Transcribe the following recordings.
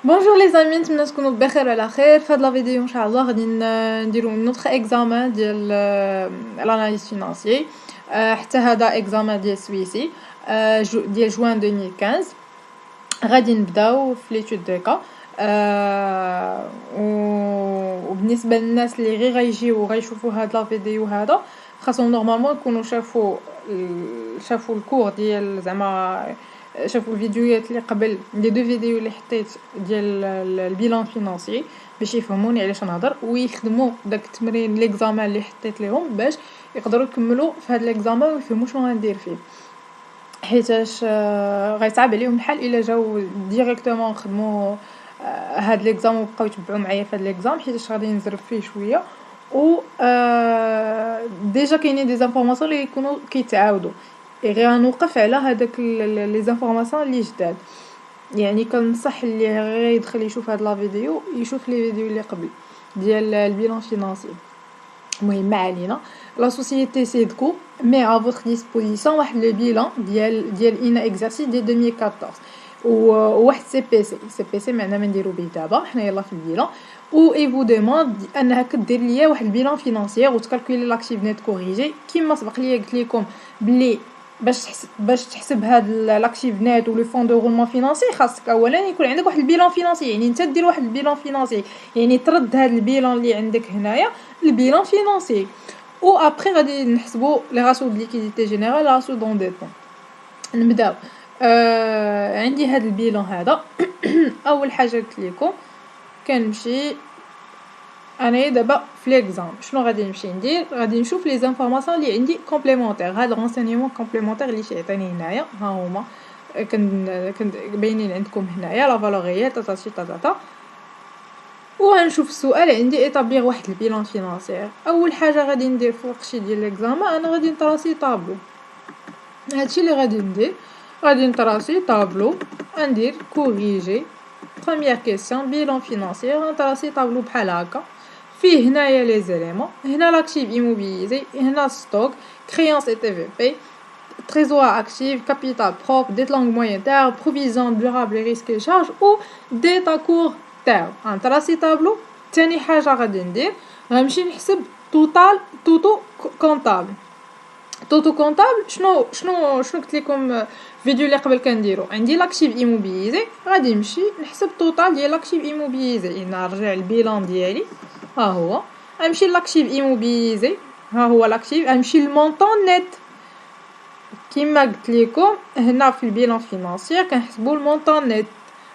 Bonjour les amis, نتمنى تكونوا بخير وعلى خير. في هاد لا فيديو ان شاء الله غادي نديرو نوتر اكزامان ديال الاناليز فينانسيي. حتى هذا اكزامان ديال سويسي ديال جوان 2015. غادي نبداو في ليتود دو كا. وبالنسبه للناس اللي غير غيجيو غيشوفوا هاد لا فيديو هذا خاصهم نورمالمون يكونوا شافوا الكور ديال زعما شافوا الفيديوهات اللي قبل لي دو فيديو اللي حطيت ديال البيلان فينانسيي باش يفهموني علاش نهضر ويخدموا داك التمرين ليكزامان اللي حطيت لهم باش يقدروا يكملوا في هذا ليكزامان ويفهموا شنو غندير فيه، حيتاش غيصعب عليهم الحال الا جاو ديريكتومون خدموا هاد ليكزام وبقاو يتبعوا معايا في هاد ليكزام، حيتاش غادي نزرب فيه شويه و ديجا كاينين دي زانفورماسيون اللي يكونوا كيتعاودوا غير غنوقف على هذاك لي زانفورماسيون اللي جداد. يعني كنصح اللي غير يدخل يشوف هاد لا فيديو يشوف لي فيديو اللي قبل ديال البيلان فينانسي. المهم ما علينا، لا سوسيتي سيدكو مي ا فوتر ديسبوزيسيون واحد لو بيلان ديال اين اكزرسيس ديال 2014 وواحد سي بي سي معنا ما نديرو به دابا حنا يلا في البيلان و اي فو دوموند انها كدير ليا واحد البيلان فينانسيير وتكالكولي لاكتيف نيت كوريجي كيما سبق ليا قلت لكم بلي باش تحسب هاد لاكتيف نيت و لو فون دو رولمون فينانسي خاصك اولا يكون عندك واحد البيلان فينانسي، يعني انت دير واحد البيلان فينانسي يعني ترد هاد البيلان اللي عندك هنايا البيلان فينانسي و ابري غادي نحسبوا لي راسيو دو ليكيديتي جينيرال راسيو دونديتمون. نبداو عندي هاد البيلان هذا. اول حاجه قلت لكم كنمشي انا دابا في ليكزام شنو غادي نمشي ندير، غادي نشوف لي زانفورماسيون اللي عندي كومبليمونتير، هاد الرونسينيمون كومبليمونتير اللي تيعطيني هنايا ها هما كن باينين عندكم هنايا لا فالوريات تا وغنشوف السؤال عندي ايطابليغ واحد البيلان فينانسيير. اول حاجه غادي ندير في الوقت ديال ليكزامان انا غادي نطراسي طابلو، هادشي اللي غادي ندير، غادي نطراسي طابلو ندير كوريجي بروميير كيسيون بيلان فينانسيير، غنطراسي طابلو بحال هكا فيه هنايا لي زيليمون، هنا لاكتيف ايموبيليزي، هنا ستوك كريانس اي تي في بي trésor actif, capital propre, dette longue moyen terme, provision durable et risque et charge ou dette à court terme. غنطراسي طابلو. تاني حاجه غادي ندير غنمشي نحسب توتو كونطابل. توتو كونطابل شنو قلت لكم فيديو اللي قبل كنديرو عندي لاكتيف ايموبيليزي، غادي نمشي نحسب توتال ديال لاكتيف ايموبيليزي، نرجع البيلان ديالي ها هو، غنمشي لاكتيف ايموبيليزي ها هو لاكتيف، غنمشي المونطون نيت كيما قلت لكم هنا في البيلان فينانسيير كنحسبوا المونطون نيت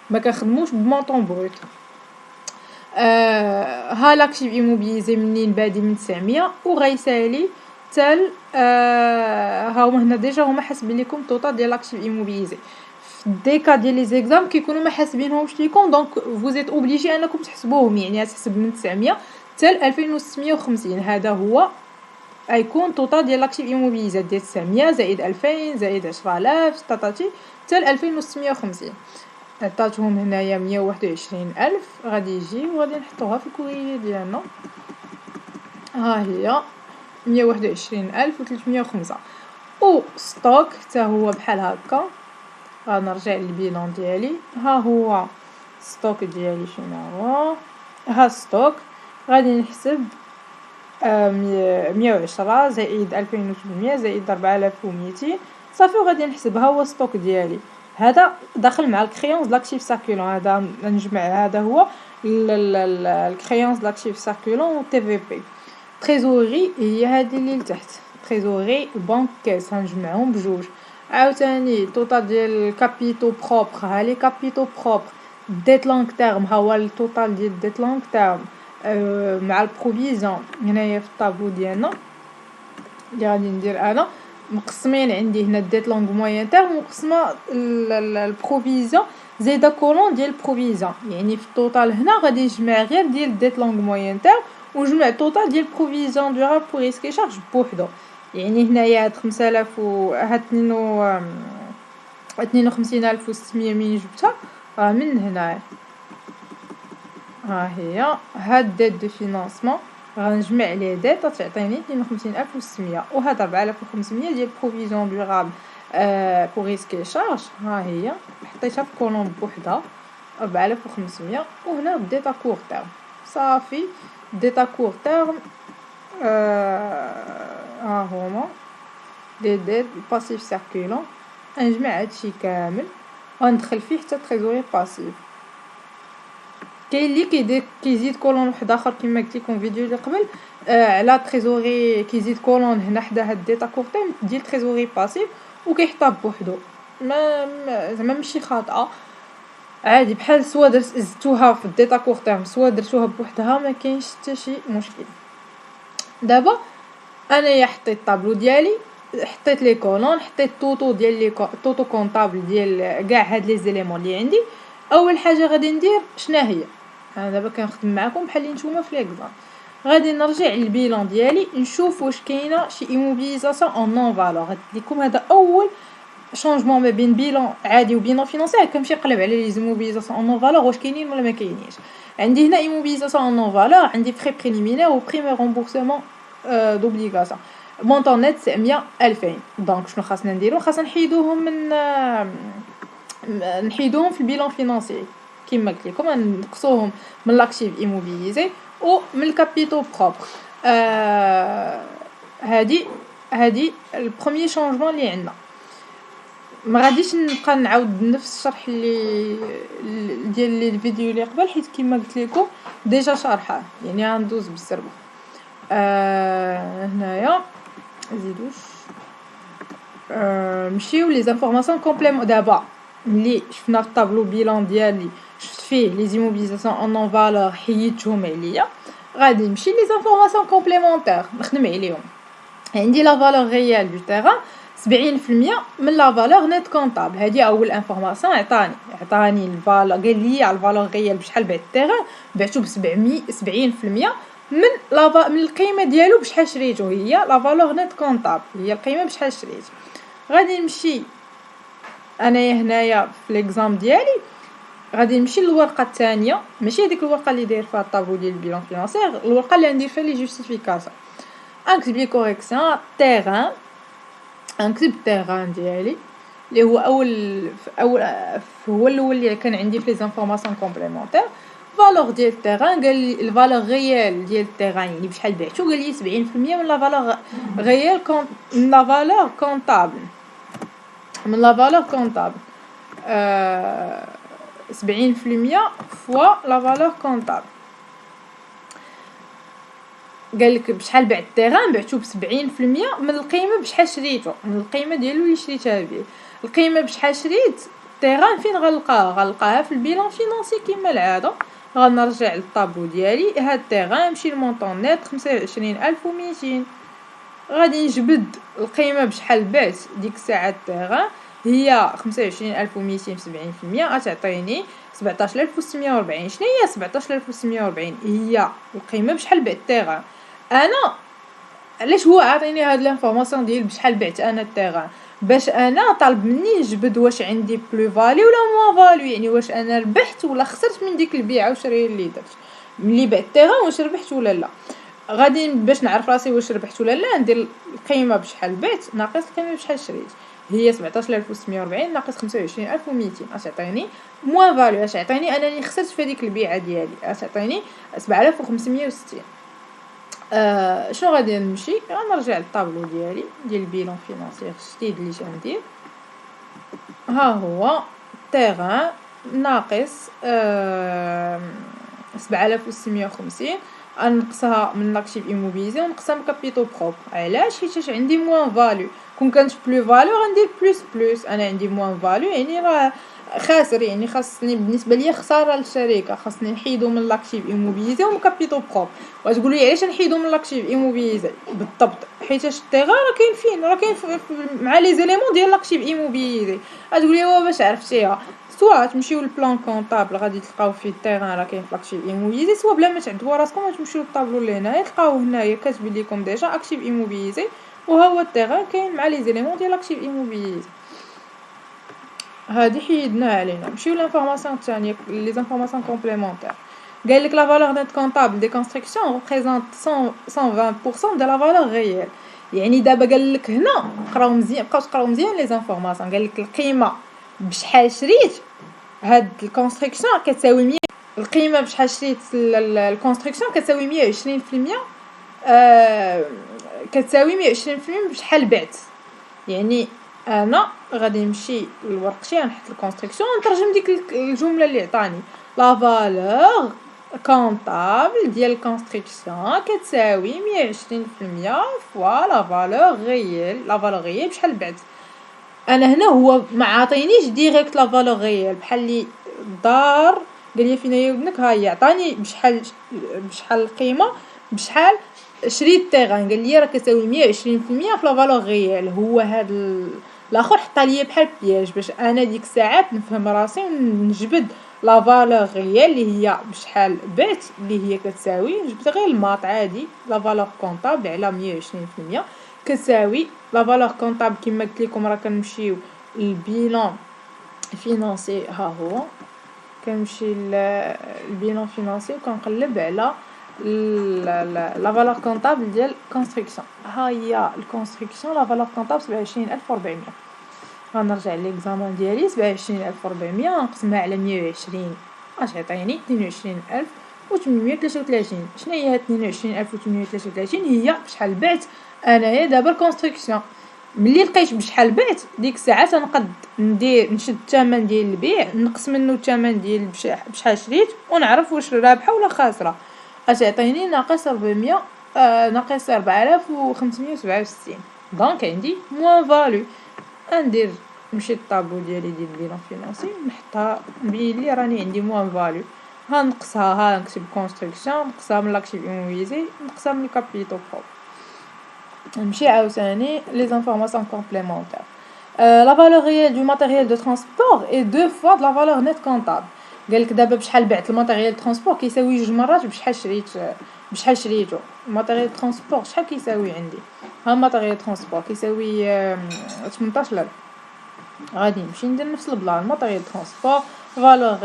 ما كنخدموش بمونطون بروت. ها لاكتيف ايموبيليزي منين بادي من 900 وغيسالي تال ها هما هنا ديجا هما حاسبين لكم توتال ديال لاكتيف ايموبيليزي. في الديكا ديال لي زيكزام كيكونوا ما حاسبينهمش ليكم دونك فوزيت اوبليجي انكم تحسبوهم، يعني تحسب من 900 تال 2650. هذا هو غيكون توتال ديال لاكتيف ايموبيليزي ديال 900 زائد 2000 زائد 10000 تاتاتي حتى 2650. عطاتهم هنايا 121000. غادي يجي وغادي نحطوها في الكوريجي ديالنا، ها هي 121305 و ستوك حتى هو بحال هكا. غنرجع للبيلان ديالي ها هو ستوك ديالي شنو هو، ها ستوك غادي نحسب 110 زائد 2800 زائد 4200 صافي وغادي نحسب ها هو ستوك ديالي. هذا داخل مع الكريونس لاكتيف سيركولون، هذا نجمع هذا هو الكريونس لاكتيف سيركولون و تي في بي. تريزوري هي هذه اللي لتحت، تريزوري البنك كاس هنجمعهم بجوج. عاوتاني توتال ديال الكابيتو بروبر، ها لي كابيتو بروبر ديت لونغ تيرم ها هو التوتال ديال ديت لونغ تيرم مع البروفيزيون هنايا في الطابلو ديالنا اللي غادي ندير انا مقسمين عندي هنا ديت لونغ موين تيرم مقسمه البروفيزيون زايده كولون ديال البروفيزيون، يعني في التوتال هنا غادي نجمع غير ديال ديت لونغ موين تيرم ونجمع التوتال ديال بروفيزيون دورابل بور ريسك شارج بوحدو. يعني هنايا هاد 5000 و هاد 52600 من جبتها من هنا ها هي هاد ديت دو فينانسمون غنجمع ليه ديت تعطيني 52600 وهاد 4500 ديال بروفيزيون دورابل بور ريسك شارج ها هي حطيتها في كولوم بوحدها 4500. وهنا ديتا كور تيرم صافي. ديتا كور تيرم ها هما لي ديت باسيف سيركولون. نجمع هادشي كامل وندخل فيه حتى تريزوري باسيف. كاين اللي كيزيد كولون واحد اخر كما قلت لكم فيديو اللي قبل على تريزوري، كيزيد كولون هنا حدا هاد ديتا كور تيرم ديال تريزوري باسيف وكيحطها بوحدو. زعما ماشي خاطئه، عادي بحال سوا زدتوها في الديتا كور تيرم سوا درتوها بوحدها ما كاينش حتى شي مشكل. دابا انايا حطيت الطابلو ديالي، حطيت لي كولون، حطيت طوطو ديال لي طوطو كونطابل ديال كاع هاد لي زيليمون اللي عندي. اول حاجه غادي ندير شنا هي، انا دابا كنخدم معكم بحال اللي نتوما في ليكزام. غادي نرجع للبيلان ديالي نشوف واش كاينه شي ايموبيليزاسيون اون نون فالور. غادي لكم هذا اول شونجمون ما بين بيلان عادي وبيلان فينانسيير. كنمشي نقلب على لي ايموبيليزاسيون اون نون فالور واش كاينين ولا ما كاينينش. عندي هنا ايموبيليزاسيون اون نون فالور، عندي فري بريليمينير و بريمي رومبورسمون دوبليغاسيون. مونطون نت 700 2000. دونك شنو خاصنا نديرو؟ خاصنا نحيدوهم في البيلان فينانسيير كما قلت لكم، نقصوهم من لاكتيف ايموبيليزي ومن الكابيتو بروبر. هادي البروميير شونجمون اللي عندنا. ما غاديش نبقى نعاود نفس الشرح اللي ديال الفيديو اللي قبل، حيت كما قلت لكم ديجا شرحه، يعني غندوز بالسربه. هنايا نزيدوش نمشيو لي زانفورماسيون كومبليمون. دابا ملي شفنا في الطابلو بيلان ديالي شفت فيه لي زيموبيليزاسيون اون نون فالور حيدتهم عليا، غادي نمشي لي زانفورماسيون كومبليمونتير نخدم عليهم. عندي لا فالور ريال دو تيران 70% من لا فالور نيت كونطابل. هذه اول انفورماسيون عطاني الفالور، قال لي الفالور ريال بشحال بعت التيران، بعتو ب 70% من القيمه ديالو بشحال شريتو، هي لا فالور نيت كونطابل، هي القيمه بشحال شريت. غادي نمشي انايا هنايا في ليكزام ديالي، غادي نمشي للورقه الثانيه، ماشي هذيك الورقه اللي داير فيها الطابلو ديال البيلان فينانسيير، الورقه اللي ندير فيها لي جوستيفيكاسيون. نكتب لي كوريكسيون تيران، نكتب التيران ديالي اللي هو هو الاول اللي كان عندي في لي زانفورماسيون كومبليمونتير. فالور ديال التيران قال لي الفالور ريال ديال التيران يعني بشحال بعتو، قال لي 70% من لا فالور ريال من لا فالور كونطابل، من لا فالور كونطابل 70% فوا لا فالور كونطابل. قال لك بشحال بعت التيران، بعتو ب 70% من القيمه بشحال شريتو، من القيمه ديالو اللي شريتها به. القيمه بشحال شريت التيران فين غنلقاها في البيلان فينانسي كما العاده. غنرجع للطابلو ديالي، هاد التيران نمشي للمونطون نيت 25200. غادي نجبد القيمه بشحال بعت ديك الساعه التيران هي 25200 في 70% غتعطيني 17640. شنو هي 17640؟ هي القيمه بشحال بعت التيران. انا علاش هو عاطيني هاد لانفورماسيون ديال بشحال بعت انا التيران؟ باش انا طالب مني نجبد واش عندي بلو فالي ولا موا فالي، يعني واش انا ربحت ولا خسرت من ديك البيعه والشريه اللي درت ملي بعت التيران، واش ربحت ولا لا. غادي باش نعرف راسي واش ربحت ولا لا ندير القيمه بشحال بعت ناقص القيمه بشحال شريت، هي 17640 ناقص 25200 غتعطيني موان فاليو، غتعطيني انا اللي خسرت في هذيك البيعه ديالي، غتعطيني 7560. شنو غادي نمشي غنرجع للطابلو ديالي ديال البيلون فينانسيير الجديد اللي غندير. ها هو تيران ناقص 7650 نقصها من لاكتيف ايموبيليزي ونقصها من كابيتو بروب. علاش؟ حيت عندي موان فاليو. كون كانت بلو فاليو غندير بلوس، انا عندي موان فاليو يعني راه خاسر، يعني خاصني بالنسبه ليا خساره للشركه، خاصني نحيدو من لاكتيف ايموبيليزي ومن كابيتو بروب. وتقولوا لي علاش نحيدو من لاكتيف ايموبيليزي؟ بالضبط حيت التيران راه كاين فين، راه كاين مع لي زيليمون ديال لاكتيف ايموبيليزي. غتقول لي باش عرفتيها؟ سوا تمشيو للبلان كونطابل غادي تلقاو فيه التيران راه كاين في لاكتيف ايموبيليزي، سوا بلا ما تعذبوا راسكم تمشيو للطابلو اللي هنايا تلقاو هنايا كاتب لكم ديجا اكتيف ايموبيليزي، وها هو التيران كاين مع لي زيليمون ديال لاكتيف ايموبيليزي. هادي حيدناها علينا. نمشيو لانفورماسيون الثانيه لي زانفورماسيون كومبليمونتير. قال لك لا فالور نيت كونطابل دي كونستركسيون ريبريزونط 120% دو لا فالور ريال. يعني دابا قال لك هنا قراو مزيان، بقاو تقراو مزيان لي زانفورماسيون. قال لك القيمه بشحال شريت هاد الكونستركسيون كتساوي 100. القيمه بشحال شريت الكونستركسيون كتساوي 120%. كتساوي 120% بشحال بعت. يعني انا غادي نمشي للورقتي غنحط الكونستركسيون ونترجم ديك الجمله اللي عطاني. لا فالور كونطابل ديال الكونستركسيون كتساوي 120% فوا لا فالور غيال. لا فالور غيال بشحال بعت. انا هنا هو ما عاطينيش ديريكت لا فالور غيال بحال اللي الدار قال لي فين هي ودنك. ها هي عطاني بشحال القيمه بشحال شريت تيغان. قال لي راه كتساوي 120% في لا فالور غيال. هو هذا الاخر حط لي بحال بياج باش انا ديك الساعات نفهم راسي ونجبد لا فالور غيال اللي هي بشحال بعت اللي هي كتساوي. جبت غير الماط عادي لا فالور كونطابل على 120% كتساوي لا فالور كونطابل. كما قلت لكم راه كنمشيو للبيلون فينانسي. ها هو كنمشي للبيلون فينانسي وكنقلب على لا فالور كونطابل ديال كونستركسيون. ها هي الكونستركسيون لا فالور كونطابل 27400. غنرجع ليكزامان ديالي 27400 نقسمها على 120 اش عطيني 22833. شنو هي 22833؟ هي بشحال بعت انايا دابا الكونستركسيون. ملي لقيت بشحال بعت ديك الساعه تنقد نشد الثمن ديال البيع نقص منه الثمن ديال بشحال شريت ونعرف واش رابحه ولا خاسره. اش عطيني ناقص 400 ناقص 4567. دونك عندي موان فالو. ندير نمشي للطابلو ديالي ديال البيلون فينانسي نحطها نبين لي راني عندي موان فالو. ها نقصها. ها نكتب كونستركسيون نقصها من لاكتيف ايموبيليزي نقصها من الكابيتال بروب. نمشي عاوتاني لي زانفورماسيون كومبليمونتير. لا فالور ريال دو ماتيريال دو ترونسبور اي دو فوا لا فالور نيت كونطابل. قالك دابا بشحال بعت الماتيريال ترونسبور كيساوي جوج مرات بشحال شريتو. الماتيريال ترونسبور شحال كيساوي عندي. ها الماتيريال ترونسبور كيساوي 18000. غادي نمشي ندير نفس البلان. الماتيريال ترونسبور فالور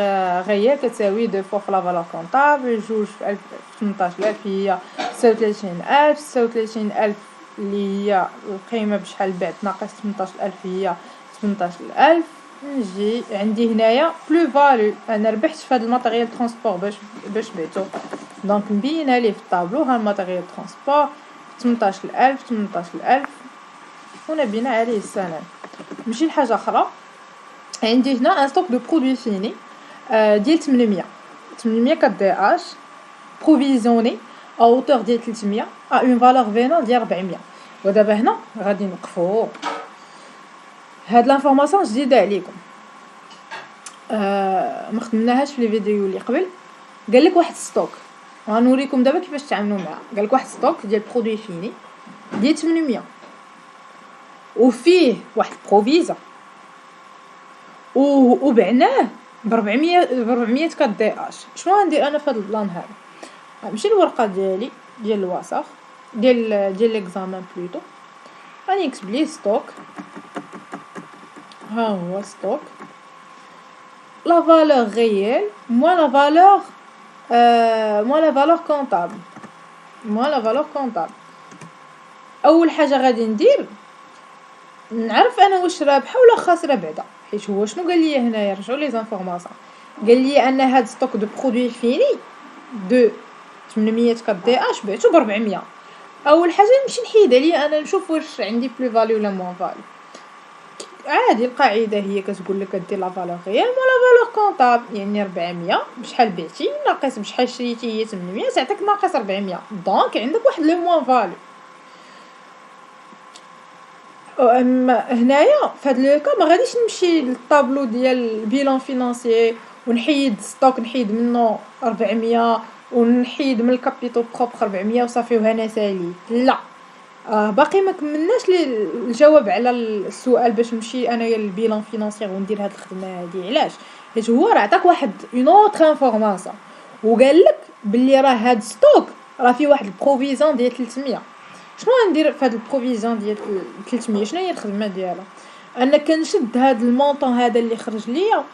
غيال كتساوي دو فوا لا فالور كونطابل جوج في 18000 هي 36000. 36000 اللي هي القيمه بشحال بعت ناقص 18000 هي 18000. نجي عندي هنايا بلو فالو. انا ربحت في هذا الماتيريال ترونسبور باش بعتو. دونك نبينها ليه في الطابلو. ها الماتيريال ترونسبور 18000 ونبينا عليه السلام. نمشي لحاجه اخرى. عندي هنا ان ستوك دو برودوي فيني ديال 800 كدي اش بروفيزيوني او اوتور ديال 300 ا اون فالور فينون ديال 400. ودابا هنا غادي نوقفوا. هاد لانفورماسيون جديده عليكم ما خدمناهاش في الفيديو اللي قبل. قال لك واحد ستوك غنوريكم دابا كيفاش تعاملوا معاه. قال لك واحد ستوك ديال برودوي فيني ديال 800 وفيه واحد البروفيزا وبعناه ب 400 كدي اش. شنو غندير انا في هذا البلان هذا؟ غنمشي للورقه ديالي ديال الوصف ديال ليكزامان بلوتو. غادي نكتب ليه ستوك. ها هو ستوك لا فالور ريال موا لا فالور كونطابل. اول حاجه غادي ندير نعرف انا واش رابحه ولا خاسره بعدا. حيت هو شنو قال لي هنايا رجعوا لي زانفورماسيون. قال لي ان هاد ستوك دو برودوي فيني دو 800 كدي اش بعتو ب 400. اول حاجه نمشي نحيد عليا انا نشوف واش عندي بلو فاليو ولا موان فاليو. عادي القاعده هي كتقول لك دير لا فالور ريال ولا فالور كونطابل. يعني 400 بشحال بعتي ناقص بشحال شريتي هي 800 تعطيك ناقص 400. دونك عندك واحد لو موان فاليو. هنايا في هذا لو كا ما غاديش نمشي للطابلو ديال البيلون فينانسيي ونحيد ستوك نحيد منه 400 ونحيد من الكابيتال بروبر 400 وصافي وهنا سالي. لا باقي ما كملناش الجواب على السؤال باش نمشي انايا للبيلون فينانسيير وندير هاد الخدمه هادي. علاش؟ حيت هو راه عطاك واحد اون اوتر انفورماسيون وقال لك باللي راه هاد ستوك راه فيه واحد البروفيزيون ديال 300. شنو غندير في هاد البروفيزيون ديال 300؟ شنو هي الخدمه ديالها؟ انا كنشد هاد المونطون هذا اللي خرج ليا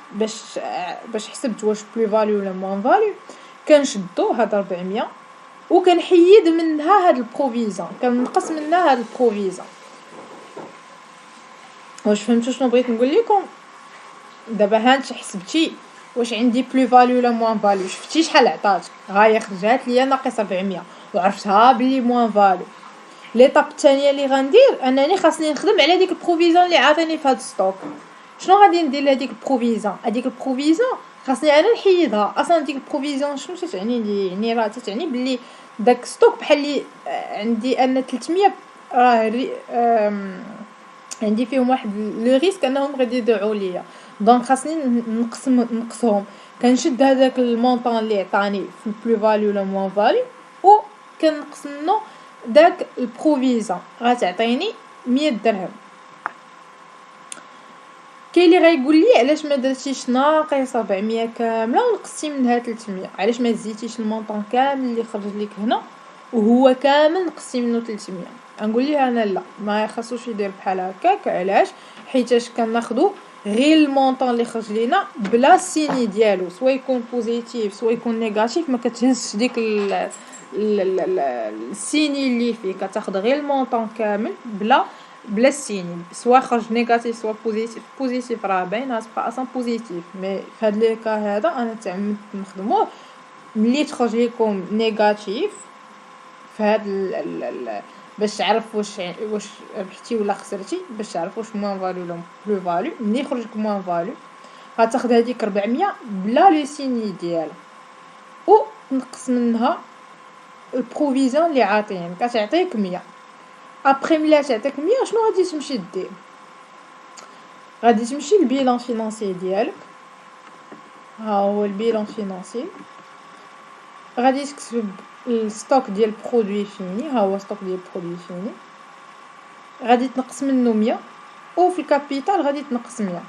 باش حسبت واش بلو فاليو ولا موان فاليو. كنشدو هاد 400 وكنحيد منها هاد البروفيزيون كنقص منها هاد البروفيزيون. واش فهمتوا شنو بغيت نقول لكم؟ دابا هانت حسبتي واش عندي بلو فاليو ولا موان فاليو. شفتي شحال عطاتك، ها هي خرجات ليا ناقص 400 وعرفتها بلي موان فاليو. ليطاب الثانيه اللي غندير انني خاصني نخدم على ديك البروفيزيون اللي عاطيني في هذا ستوك. شنو غادي ندير لهاديك البروفيزيون؟ هذيك البروفيزيون خاصني انا نحيدها. اصلا ديك البروفيزيون شنو تعني لي؟ يعني راه تعني بلي داك ستوك بحال اللي عندي انا 300 راه عندي فيهم واحد لو ريسك انهم غادي يضيعوا ليا. دونك خاصني نقصهم. كنشد هذاك المونطون اللي عطاني في البلو فاليو ولا موان فاليو و كنقص منه داك البروفيزيون غتعطيني 100 درهم. كاين اللي غايقول لي علاش ما درتيش ناقص 400 كامله ونقصتي منها 300؟ علاش ما زيتيش المونطون كامل اللي خرج لك هنا وهو كامل نقصتي منه 300؟ نقول ليه انا لا، ما خاصوش يدير بحال هكاك. علاش؟ حيتاش كناخذوا غير المونطون اللي خرج لينا بلا السيني ديالو، سواء يكون بوزيتيف سواء يكون نيجاتيف. ما كتهزش ديك السيني اللي فيه، كتاخذ غير المونطون كامل بلا السيني، سواء خرج نيجاتيف سواء بوزيتيف. بوزيتيف راه باينه تبقى اصلا بوزيتيف، مي في هذا الكا هذا انا تعمدت نخدموه ملي تخرج لكم نيجاتيف في هذا باش تعرف واش ربحتي ولا خسرتي، باش تعرف واش موان فاليو ولا بلو فاليو. ملي يخرج لك موان فاليو غتاخذ هذيك 400 بلا لو سيني ديالها و تنقص منها البروفيزيون اللي عاطيين كتعطيك 100. ابري ملي تعطيك 100 شنو غادي تمشي دير؟ غادي تمشي للبيلان فينانسي ديالك. ها هو البيلان فينانسي. غادي تكتب الستوك ديال برودوي فيني. ها هو ستوك ديال برودوي فيني. غادي تنقص منه 100 وفي الكابيتال غادي تنقص 100.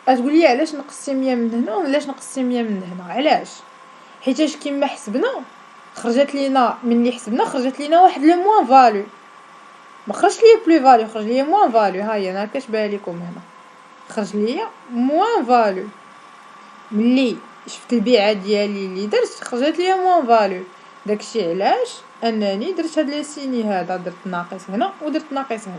غتقول لي علاش نقصتي 100 من هنا وعلاش نقصتي 100 من هنا؟ علاش؟ حيتاش كيما حسبنا خرجت لينا ملي حسبنا خرجت لينا واحد لو موان فاليو، ما خرجش ليا بلو فاليو، خرج ليا موان فاليو. ها هي انا كتبان لكم هنا خرج ليا موان فاليو. ملي شفت البيعه ديالي اللي درت خرجت ليا موان فاليو. داكشي علاش انني درت هاد لي سيني هذا، درت ناقص هنا ودرت ناقص هنا.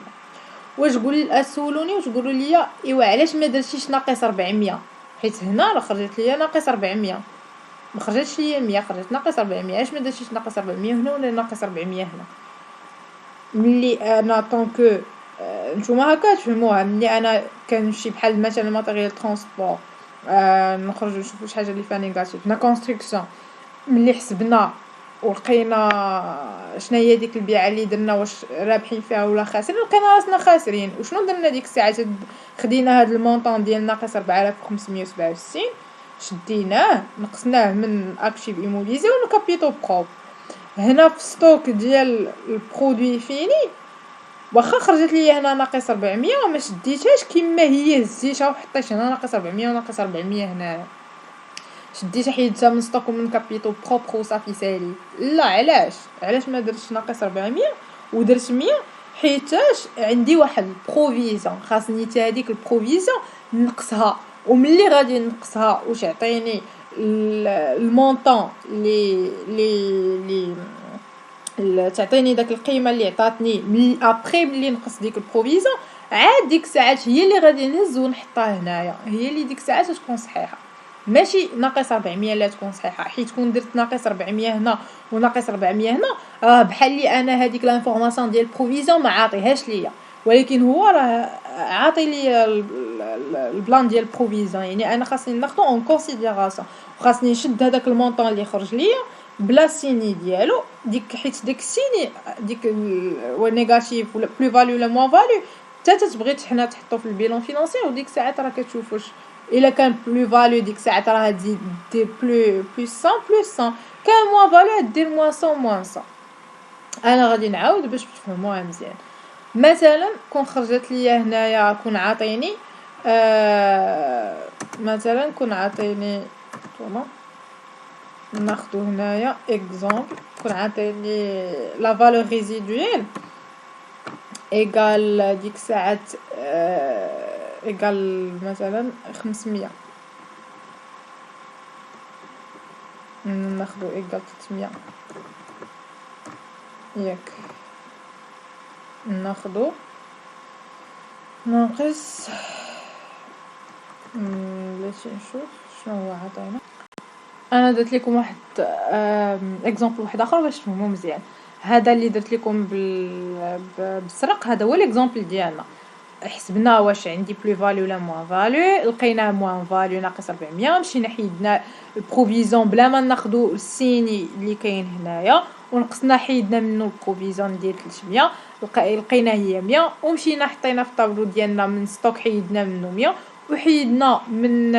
واش اسولوني وتقولوا لي ايوا علاش ما درتيش ناقص 400؟ حيت هنا راه خرجت ليا ناقص 400، ما خرجتش ليا 100، خرجت ناقص 400. علاش ما درتيش ناقص 400 هنا ولا ناقص 400 هنا؟ ملي انا طونكو نتوما هكا تفهموها. ملي انا كنمشي بحال مثلا ماتيريال ترونسبور نخرجوا نشوفوا شي حاجه اللي فيها نيجاتيف نا كونستركسيون، ملي حسبنا ولقينا شنو هي ديك البيعه اللي درنا واش رابحين فيها ولا خاسرين، لقينا راسنا خاسرين. وشنو درنا ديك الساعه؟ خدينا هذا المونطون ديال ناقص 4567 شديناه نقصناه من اكتيف ايموبيزي ونكابيتو بروب. هنا في ستوك ديال البرودوي فيني واخا خرجت لي هنا ناقص 400 وما شديتهاش كما هي، هزيتها وحطيت هنا ناقص 400 وناقص 400 هنا، شديتها حيدتها من ستوك ومن كابيتو بروبر وصافي سالي. لا، علاش ما درتش ناقص 400 ودرت 100؟ حيتاش عندي واحد البروفيزيون خاصني حتى هذيك البروفيزيون نقصها. وملي غادي نقصها واش يعطيني المونطون لي تعطيني داك القيمه اللي عطاتني ملي ابري ملي نقص ديك البروفيزيون، عاد ديك الساعات هي اللي غادي نهز ونحطها هنايا، هي اللي ديك الساعات تكون صحيحه. ماشي ناقص 400 لا تكون صحيحه، حيت كون درت ناقص 400 هنا وناقص 400 هنا راه بحال لي انا هذيك لانفورماسيون ديال البروفيزيون ما عاطيهاش ليا، ولكن هو راه عاطي لي البلان ديال البروفيزيون. يعني انا خاصني ناخذو اون كونسيديراسيون، وخاصني نشد هذاك المونطون اللي خرج ليا بلا سيني ديالو ديك، حيت ديك السيني ديك نيجاتيف ولا بلو فاليو ولا موان فاليو حتى تبغي حنا تحطو في البيلون فينانسي. وديك الساعات راه كتشوف واش الا كان بلو فاليو ديك الساعات راه تزيد دير بلس 100 كان موان فاليو دير موان 100 انا غادي نعاود باش تفهموها مزيان. مثلا كون خرجت ليا هنايا كون عاطيني مثلا كون عاطيني نتوما ناخذ هنايا اكزامبل، كون عاطيني لا فالور ريزيدويل ايغال ديك الساعات ايغال مثلا 500، ناخذ ايغال 300 ياك، ناخذ ناقص بلاتي نشوف شنو هو عطينا. انا درت لكم واحد اكزامبل واحد اخر باش تفهموا مزيان. هذا اللي درت لكم بالسرق هذا هو الاكزامبل ديالنا. حسبنا واش عندي بلو فاليو ولا موان فاليو، لقينا موان فاليو ناقص 400، مشينا حيدنا البروفيزون بلا ما ناخذوا السيني اللي كاين هنايا، ونقصنا حيدنا منه البروفيزون ديال 300 لقينا هي 100، ومشينا حطينا في الطابلو ديالنا من ستوك حيدنا منه 100، وحيدنا من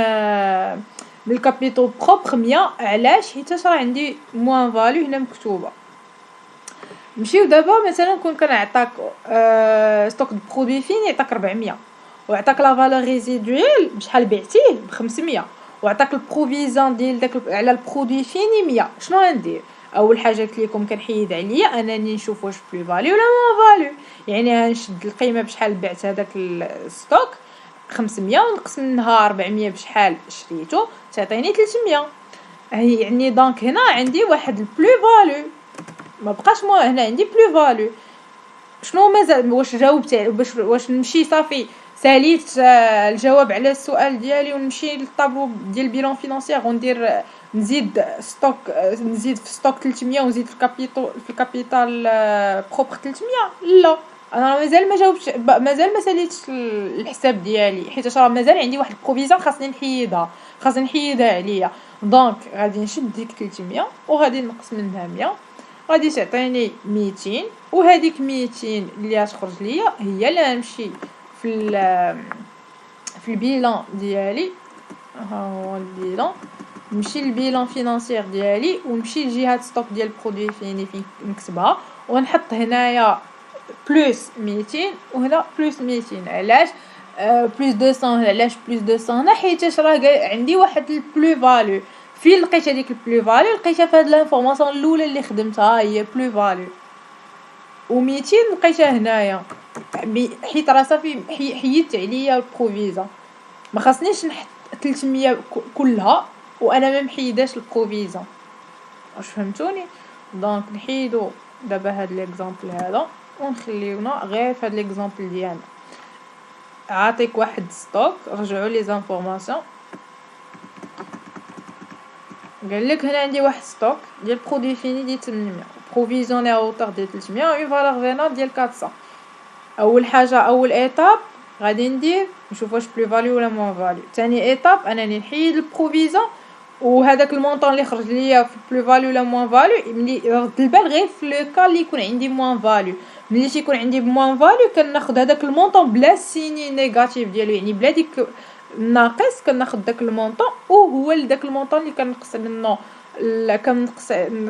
الكابيتال بروبر 100. علاش؟ حيت راه عندي موان فاليو هنا مكتوبه. نمشيو دابا مثلا كون كان عطاك ستوك دو برودوي فين يعطاك 400، وعطاك لا فالور ريزيدويل بشحال بعتيه ب 500، وعطاك البروفيزون ديال داك على البرودوي فيني 100. شنو غندير؟ اول حاجه قلت لكم كنحيد عليا انني نشوف واش بلو فاليو ولا مون فاليو. يعني غنشد القيمه بشحال بعت هذاك الستوك 500 ونقسم منها 400 بشحال شريتو تعطيني 300. يعني دونك هنا عندي واحد البلو فاليو، ما بقاش هنا عندي بلو فاليو. شنو مازال؟ واش جاوبت واش نمشي صافي ساليت الجواب على السؤال ديالي ونمشي للطابلو ديال البيلون فينانسيير وندير نزيد ستوك، نزيد في ستوك 300 ونزيد في الكابيتال بروبر 300؟ لا، انا مازال ما جاوبتش، مازال ما ساليتش الحساب ديالي، حيت راه مازال عندي واحد البروفيزون خاصني نحيدها عليا. دونك غادي نشد ديك 300 وغادي نقص منها 100، غادي تعطيني 200، وهذيك 200 اللي غتخرج ليا هي اللي غنمشي في البيلان ديالي. ها هو البيلان، نمشي للبيلان فينانسيير ديالي ونمشي لجهه ستوك ديال البرودوي فين نكتبها ونحط هنايا بلس 200 وهنا بلس 200. علاش بلس 200؟ علاش بلس 200 هنا؟ حيت راه عندي واحد البلو فاليو. فين لقيت هذيك البلو فاليو؟ لقيتها في هاد لانفورماسيون الاولى اللي خدمتها، هي بلو فاليو. و200 لقيتها هنايا حيت راه صافي حيدت عليا البروفيزون، ما خاصنيش نحط 300 كلها وانا ما محيداش البروفيزون. واش فهمتوني؟ دونك نحيدو دابا هاد ليكزامبل هذا ونخليونا غير في هاد ليكزامبل ديالنا. عاطيك واحد ستوك، رجعوا لي زانفورماسيون، قال لك هنا عندي واحد ستوك ديال برودوي فيني ديال 800 بروفيزيوني اوتور ديال 300 اون فالور فينال ديال 400. اول حاجه اول ايتاب غادي ندير نشوف واش بلو فاليو ولا مون فاليو. ثاني ايتاب انني نحيد البروفيزون، وهذاك المونطون اللي خرج ليا في بلو فاليو ولا مون فاليو ملي رد البال غير في لو كا اللي يكون عندي مون فاليو. ملي تيكون عندي مون فاليو كناخذ هذاك المونطون بلا سيني نيجاتيف ديالو، يعني بلا ديك ناقص، كناخذ داك المونطون وهو داك المونطون اللي كنقص منه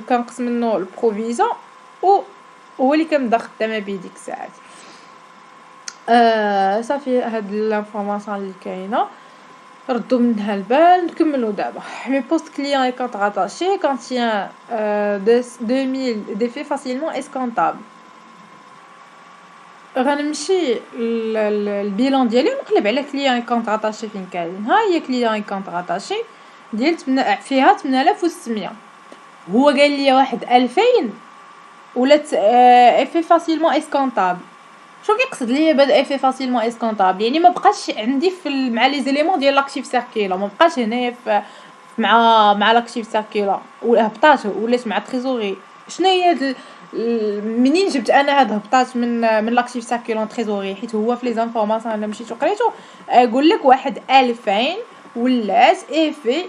كنقص منه البروفيزون وهو اللي كنبدا خدامه به ديك الساعات. صافي هاد لانفورماسيون اللي كاينه ردوا منها البال. نكملوا دابا. لو بوست كليون اي كونت راتاشي كونتيان 2000 ديفي فاسيلمون اسكونطابل. غنمشي البيلون ديالي ونقلب على كليون كونط راتاشي فين كاين. ها هي كليون كونط راتاشي ديال فيها 8600. هو قال لي واحد 2000 ولات افي فاسيلمون اسكونطابل. شنو كيقصد ليا بهذا افي فاسيلمون اسكونطابل؟ يعني ما بقاش عندي في مع لي زيليمون ديال لاكتيف سيركيلا، ما بقاش هنايا مع لاكتيف سيركيلا ولا هبطات ولات مع تريزوري. شنو هي منين جبت انا هاد هبطات من لاكتيف سيركيلون تريزوري؟ حيت هو في لي زانفورماسيون انا مشيت وقريتو يقول لك واحد 2000 ولات افي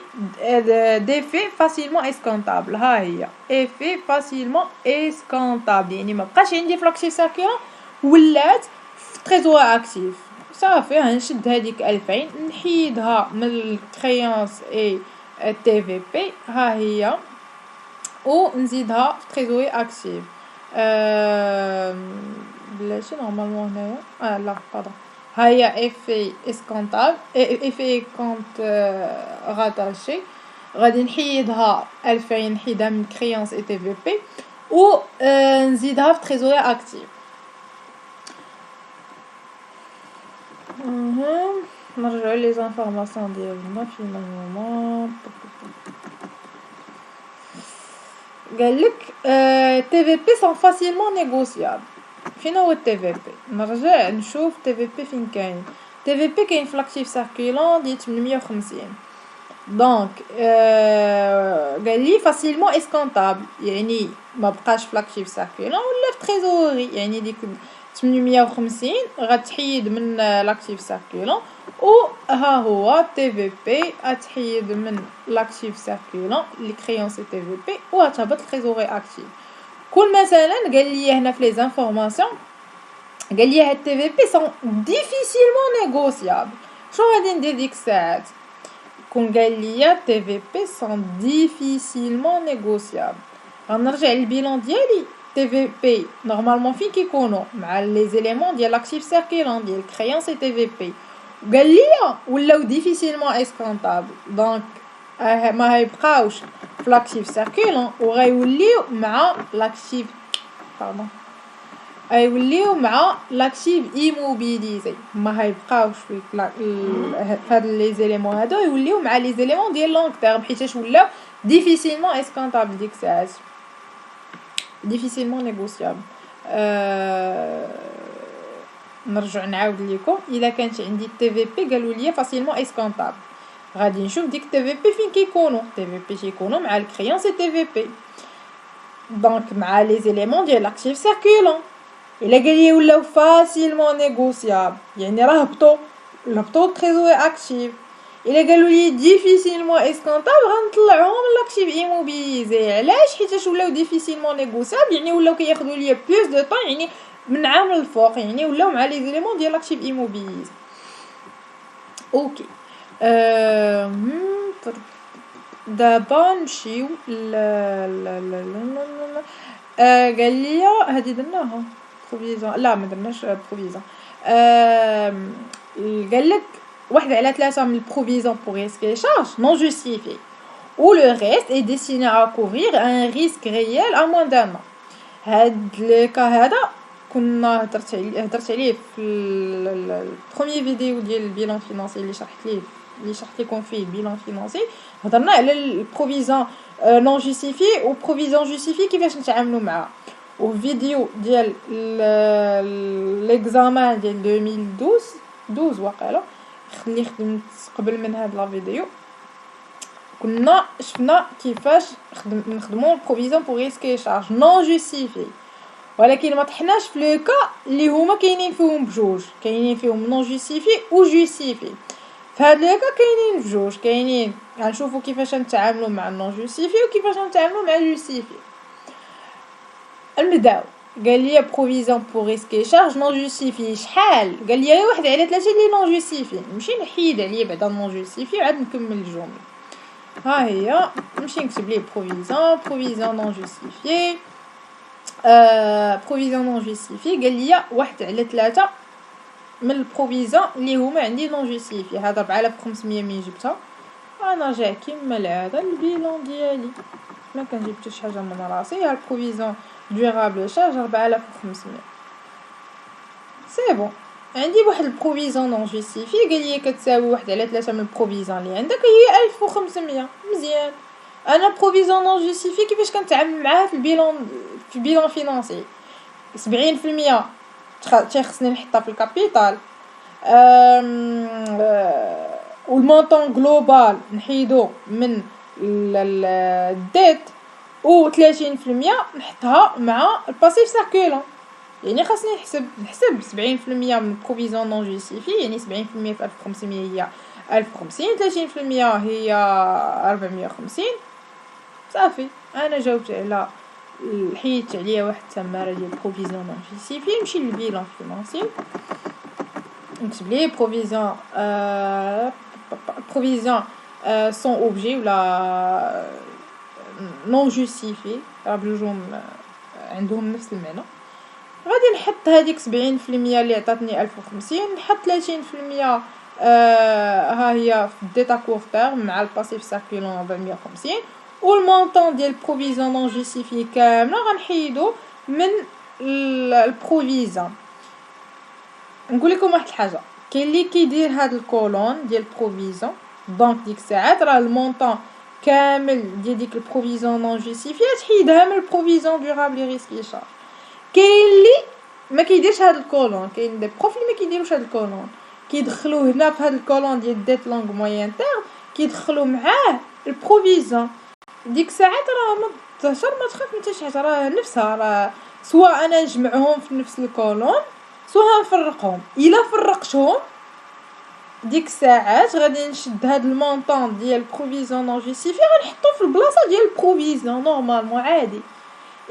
ديفي فاسيلمون اسكونطابل. ها هي افي فاسيلمون اسكونطابل، يعني ما بقاش عندي في لاكتيف سيركيلون ولات في تريزور اكتيف. صافي غنشد هذيك 2000 نحيدها من الكريونس اي تي في بي، ها هي، ونزيدها في تريزوري اكتيف. بلاتي نورمالمون هنايا لا باردون، ها هي افي اسكونطابل افي كونت راتاشي. غادي نحيدها 2000 نحيدها من كريونس اي تي في بي و نزيدها في تريزوري اكتيف. نرجعوا لي زانفورماسيون ديالنا فينالمون. قال لك تي في بي سون فاسيلمون نيغوسيابل. فين هو تي في بي؟ نرجع نشوف تي في بي فين كاين. تي في بي كاين في لاكتيف سيركيلون ديال 850. دونك قال لي فاسيلمون اسكونطابل، يعني ما بقاش في لاكتيف سيركيلون ولا في تريزوري، يعني ديك 850 غتحيد من لاكتيف سيركيلون، و ها هو تي في بي غتحيد من لاكتيف سيركيلون لي كريونسي تي في بي وغتهبط التريزوري اكتيف. كل مثلا قال لي هنا في لي زانفورماسيون قال لي هاد تي في بي سون ديفيسيلمون نيغوسيابل. شنو غادي ندير ديك الساعات؟ كون قال لي تي في بي سون ديفيسيلمون نيغوسيابل، غنرجع للبيلون ديالي. تي في بي نورمالمون فين كيكونوا مع لي زيليمون ديال لاكتيف سيركيلون ديال كريونسي تي في بي، وقال لي ولاو ديفيسيلمون اسكونطابل. دونك ما هيبقاوش في لاكتيف سيركيلون وغيوليو مع لاكتيف باردون يوليو مع لاكتيف ايموبيليزي، ما هيبقاوش في هاد لي زيليمون هادو، يوليو مع لي زيليمون ديال لونغ تيرم حيتاش ولاو ديفيسيلمون اسكونطابل ديك الساعات، ديفيسيلمون نيغوسيابل. نرجع نعاود ليكم. الا كانت عندي تي في بي قالوا لي فاسيلمون اسكونطابل، غادي نشوف ديك تي في بي فين كيكونوا. تي في بي كيكونوا مع الكريونسي تي في بي، دونك مع لي زيليمون ديال لاكتيف سيركيلون. الا قال لي ولاو فاسيلمون نيغوسيابل يعني راه هبطوا التريزوري اكتيف. الا قالوا لي ديفيسيلمون اسكونطابل غنطلعوهم لاكتيف ايموبيليزي. علاش؟ حيت ولاو ديفيسيلمون نيغوسيابل يعني ولاو كياخذوا ليا بلوس دو طون، يعني من عام للفوق، يعني ولاو مع لي زيليمون ديال لاكتيف ايموبيليزي. اوكي دابا نمشيو قال لي هذه درناها بروفيزون، لا ما درناش بروفيزون. قال لك 1/3 من البروفيزون بور ريسكي شارج نون جوستيفي ou le reste est destiné à couvrir un risque réel à moins d'un an. هاد الكا هذا كنا هضرت عليه في البروميير فيديو ديال البيلون فينانسي اللي شرحت لكم فيه البيلون فينانسي. هضرنا على البروفيزون نون جوستيفي و بروفيزون جوستيفي كيفاش نتعاملوا معها. وفيديو ديال ليكزامان ديال 2012 واقيلا اللي خدمت قبل من هاد لا فيديو، كنا شفنا كيفاش نخدموا البروفيزون بور ريسكي شارج نون جوستيفي، ولكن ما طحناش في لو كا اللي هما كاينين فيهم بجوج، كاينين فيهم نون جوستيفي و جوستيفي. في هاد لو كا كاينين بجوج، كاينين غنشوفوا كيفاش نتعاملوا مع النون جوستيفي وكيفاش نتعاملوا مع الجوستيفي. نبداو. قال لي بروفيزون بور ريسكي شارج نون جوستيفي شحال؟ قال لي 1/3 لي نون جوستيفي. نمشي نحيد عليه بعدا نون جوستيفي وعاد نكمل الجمله. ها هي نمشي نكتب ليه بروفيزون نون جوستيفي. بروفيزون نون جوستيفي قال لي 1/3 من البروفيزون اللي هما عندي نون جوستيفي. هذا 4500 من جبتها. انا رجع كيما العاده البيلون ديالي، ما كنجيب حتى حاجه من راسي. ها البروفيزون دورابل شارج 4500. سي بون، عندي واحد البروفيزون نون جوستيفي قال لي كتساوي 1/3 من البروفيزون اللي عندك هي 1500. مزيان. انا بروفيزون نون جوستيفي كيفاش كنتعامل معاها في البيلون فينانسي؟ 70% خصني نحطها في الكابيتال، والمونطون جلوبال نحيدو من الديت، و 30% نحطها مع الباسيف سيركولون. يعني خاصني نحسب 70% من البروفيزون نون جوستيفي، يعني 70% في 1500 هي 1050، 30% هي 450. صافي انا جاوبت على حيدت عليا واحد التماره ديال بروفيزون نون جوستيفي. نمشي للبيلون فينانسي نكتب ليه بروفيزون سون اوبجي ولا نون جوستيفي، راه بجوجهم عندهم نفس المعنى. غادي نحط هذيك 70% اللي عطاتني 1050، نحط 30% ها هي في الديتا كور تيرم مع الباسيف سيركولون 450، والمونطون ديال البروفيزون نون جوستيفي كامله غنحيدو من البروفيزون. نقول لكم واحد الحاجه، كاين اللي كيدير هاد الكولون ديال البروفيزون، دونك ديك الساعات راه المونطون كامل ديال ديك البروفيزون نون جوستيفي تحيدها من البروفيزون دورابل ريسكي شارج. كاين اللي ما كيديرش هاد الكولون، كاين دي بروف اللي ما كيديروش هاد الكولون، كيدخلوا هنا في هاد الكولون ديال ديت لونغ موين تيرم كيدخلوا معاه البروفيزون. ديك الساعات راه ما تهشر ما تخاف من حتى شي حاجه، راه نفسها، راه سواء انا نجمعهم في نفس الكولون سواء نفرقهم. الا فرقتهم ديك الساعات غادي نشد هاد المونطون ديال البروفيزون نون جوستيفي غنحطو في البلاصه ديال البروفيزون نورمالمون عادي.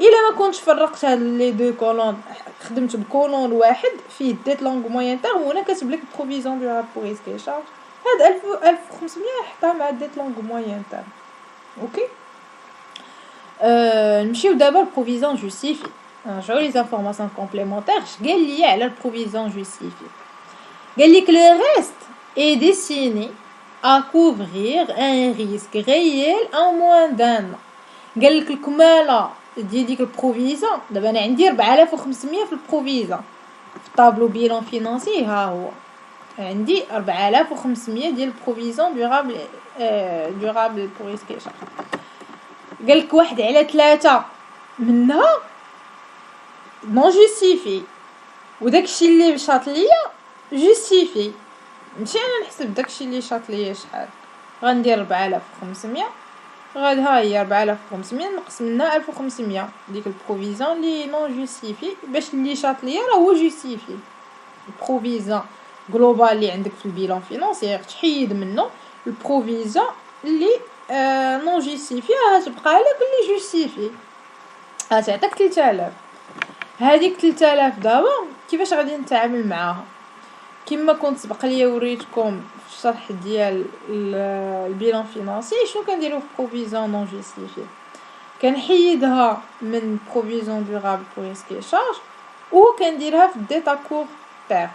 الا ما كنتش فرقت هاد لي دو كولون، خدمت بكولون واحد فيه ديت لونغ موين تيرم وهنا كاتب لك بروفيزون دو رابور ريسك شارج، هاد 1500 حطها مع ديت لونغ موين تيرم. اوكي. نمشيو دابا البروفيزون جوستيفي. نرجعو لي زانفورماسيون كومبليمونتير. اش قال لي على البروفيزون جوستيفي؟ قال لك le reste est destiné à couvrir un risque réel en moins d'un an. قال لك الكماله ديال ديك البروفيزون. دابا انا عندي 4500 في البروفيزون في الطابلو بيلون فينانسي، ها هو عندي 4500 ديال البروفيزون دورابل بور ريسك شارج. قال لك 1/3 منها نون جوستيفي، وداكشي اللي شاط ليا جوستيفي. ماشي انا نحسب داكشي اللي شاط ليا شحال، غندير 4500 غاد ها هي 4500 نقص منها 1500 ديك البروفيزون لي نون جوستيفي باش اللي شاط ليا راه هو جوستيفي. البروفيزون جلوبال اللي عندك في البيلون فينانسيير تحيد منه البروفيزون اللي نون جوستيفي، غتبقى لك اللي جوستيفي غتعطيك 3000. هذيك 3000 دابا كيفاش غادي نتعامل معاها؟ كما كنت سبق ليا وريتكم في الشرح ديال البيلون فينانسي شنو كنديرو في بروفيزون نون جوستيفي. كنحيدها من بروفيزون دورابل بور ريسك شارج وكنديرها في ديتا كور تيرم.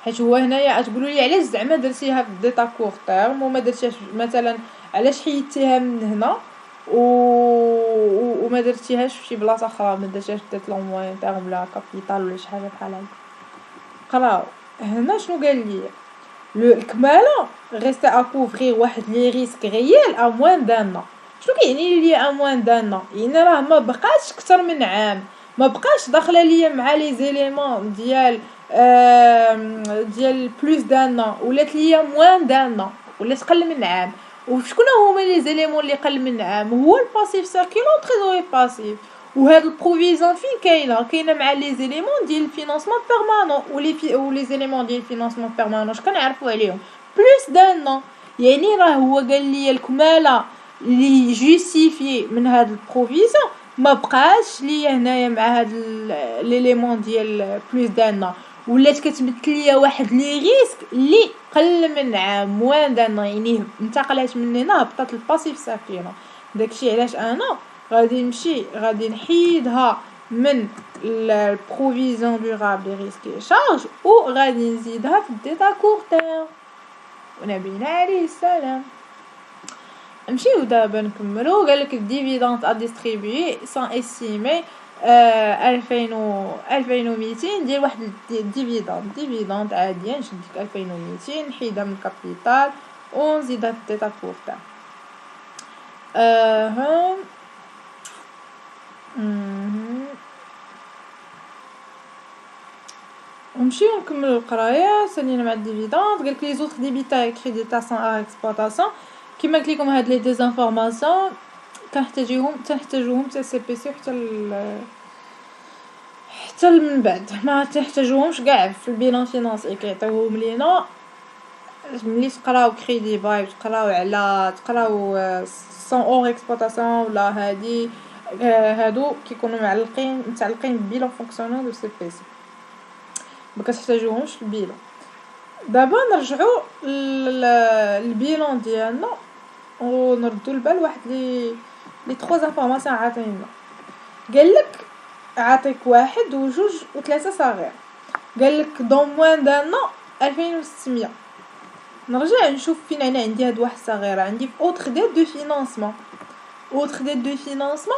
حيت هو هنايا تقولوا لي علاش زعما درتيها في ديتا كور تيرم وما درتيهاش مثلا، علاش حيدتيها من هنا وما درتيهاش في شي بلاصه اخرى، ما درتيهاش في ديت لون موين تيرم ولا كابيتال ولا شي حاجه بحال هكا. قراو هنا شنو قال لي لو الكماله ريستي ا كوفري واحد لي ريسك ريال ا موان دان. شنو كيعني لي ا موان دان؟ يعني راه ما بقاش اكثر من عام، ما بقاش داخله ليا مع لي زيليمون ديال بلوس دان، ولات ليا موان دان ولا تقل من عام. وشكون هما لي زيليمون اللي قل من عام؟ هو الباسيف سيركيلون تريزوري باسيف. وهاد البروفيزون فين كاينه مع لي زيليمون ديال الفينانسمون بيرمانون ولي زيليمون ديال الفينانسمون بيرمانون اش كنعرفوا عليهم بلوس دان. يعني راه هو قال لي الكماله اللي جوستيفي من هاد البروفيزون ما بقاش ليا هنايا مع هاد ليليمون ديال بلوس دان، ولات كتمثل ليا واحد لي ريسك اللي قل من عام موان دان، يعني انتقلت من هنا هبطت الباسيف سيركيلون. داكشي علاش انا غادي نمشي غادي نحيدها من البروفيزون دورابل ريسك شارج وغادي نزيدها في الديتا كور تيرم. ونبينا عليه السلام. نمشيو دابا نكملو. قالك الديفيداند ا ديستريبيي سون استيمي 2200 ديال واحد ديفيداند عاديه. نشد ديك 2200 نحيدها من الكابيتال ونزيدها في الديتا كور تيرم. ونمشيو نكملو القرايه. سالينا مع الديفيداند. قالك لي زوطخ ديبيتا كريديتاسيون ا اكسبلوطاسيون. كيما قلت لكم هاد لي ديزانفورماسيون كنحتاجوهم حتى سي بي سي حتى من بعد ما تحتاجوهمش كاع في البيلون فينانسي كيعطيوهم لينا ملي تقراو كريدي باي تقراو سون اور اكسبلوطاسيون ولا هادي هادو كيكونوا متعلقين بالبيلون فونكسيونيل دو سي بي سي، ما كتحتاجوهمش في البيلون. دابا نرجعوا للبيلون ديالنا ونردوا البال واحد لي 3 انفورماسيون عاطينا. قال لك عاطيك 1 و2 و3 صغير. قال لك دون موان دان 2600. نرجع نشوف فين انا عندي هاد واحد صغيره. عندي في اوتر ديت دو فينانسمون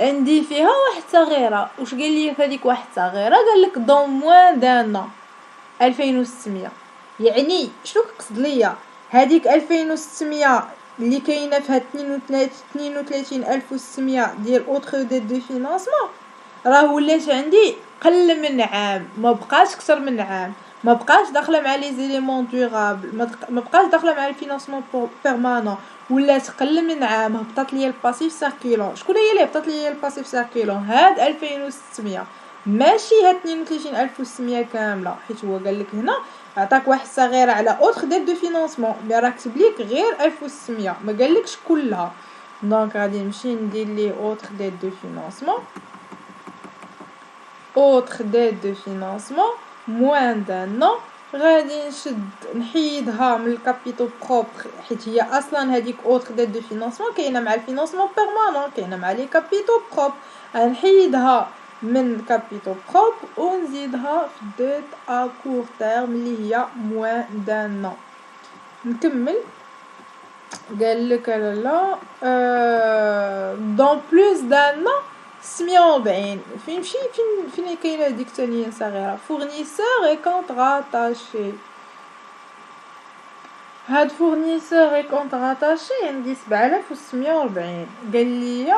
عندي فيها واحد صغيره. واش قال لي فهاديك واحد صغيره؟ قال لك دون موان دان 2600. يعني شنو كقصد ليا؟ هذيك 2600 اللي كاينه في هاد 32600 ديال اوتر ديت دو فينانسمون راه ولات عندي قل من عام، ما بقاش اكثر من عام. ما بقاش داخله مع لي زيليمون دورابل، ما بقاش داخله مع الفينانسمون بيرمانون، ولا تقل من عام هبطت ليا الباسيف سيركيلون. شكون هي اللي هبطت ليا الباسيف سيركيلون؟ هاد 2600 ماشي هاد 32600 كامله، حيت هو قال لك هنا عطاك واحد الصغيره على اوتر ديت دو فينانسمون، مي راه كتب ليك غير 1600 ما قالكش كلها. دونك غادي نمشي ندير لي اوتر ديت دو فينانسمون، اوتر ديت دو فينانسمون موان دان نو. غادي نحيدها من الكابيتو بروبر، حيت هي اصلا هذيك اوتر ديت دو فينانسمون كاينه مع الفينانسمون بيرمانون، كاينه مع لي كابيتو بروبر. غنحيدها من كابيتو بروبر ونزيدها في ديت ا كور تيرم اللي هي موان دان نو. نكمل. قال لك لا دون بلوس دان نو 640. فين مشي فين كاينه هذيك الثانيه صغيره فورنيسور اي كونط راتاشي. هاد فورنيسور اي كونط راتاشي عندي 7640. قال لي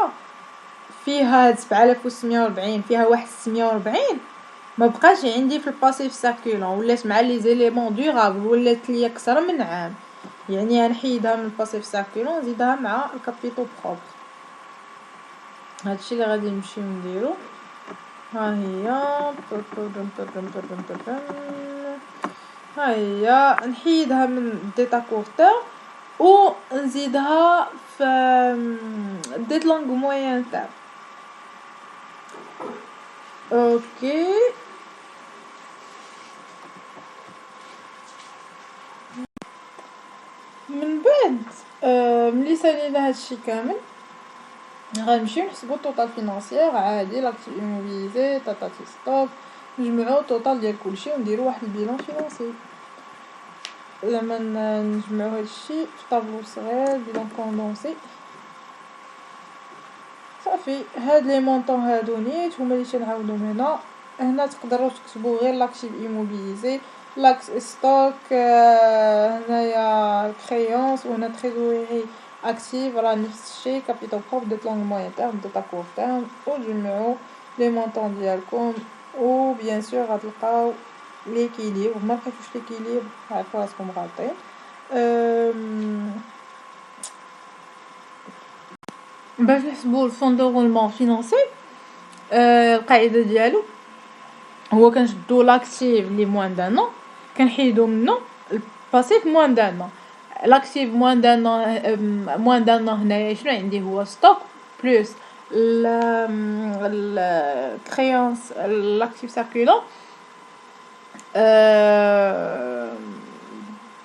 فيها هاد 7640 فيها واحد 640 ما بقاش عندي في الباسيف سيركولون، ولات مع لي زيليمون دورابل، ولات ليا اكثر من عام. يعني غنحيدها من الباسيف سيركولون نزيدها مع الكابيتو بروبر. هادشي اللي غادي نمشيو نديرو. ها هي ها هي نحيدها من ديتا كورتر ونزيدها في ديت لونغ موين تاع. اوكي من بعد ملي سالينا هادشي كامل غنمشيو نحسبو الطوطال فينانسيير عادي، لاكتيف ايموبيليزي تاتاتي ستوك، نجمعو الطوطال ديال كلشي ونديرو واحد البيلون فينانسي. لما نجمعو هادشي في طابلو صغير بيلون كوندونسي صافي. هاد لي مونطون هادو نيت هما اللي تنعاودهم هنا تقدروا تكتبوا غير لاكتيف ايموبيليزي لاكس ستوك، هنايا كريونس وهنا تريزوري اكتيف، راه نفس الشيء. كابيتال بروف ديت لونغ موين تيرم ديت كور تيرم، وتجمعوا لي مونطون ديالكم و بيان سور غتلقاو ليكيليبر. ما بقيتوش ليكيليبر عارفوا راسكم غالطين. باش نحسبوا الفون دو رولمون فينانسي القاعده ديالو هو كنشدو لاكتيف لي موان دان نو كنحيدو منه الباسيف موان دان نو. لاكتيف موان دان نو هنايا شنو عندي هو ستوك بلس الكريونس لاكتيف سيركولون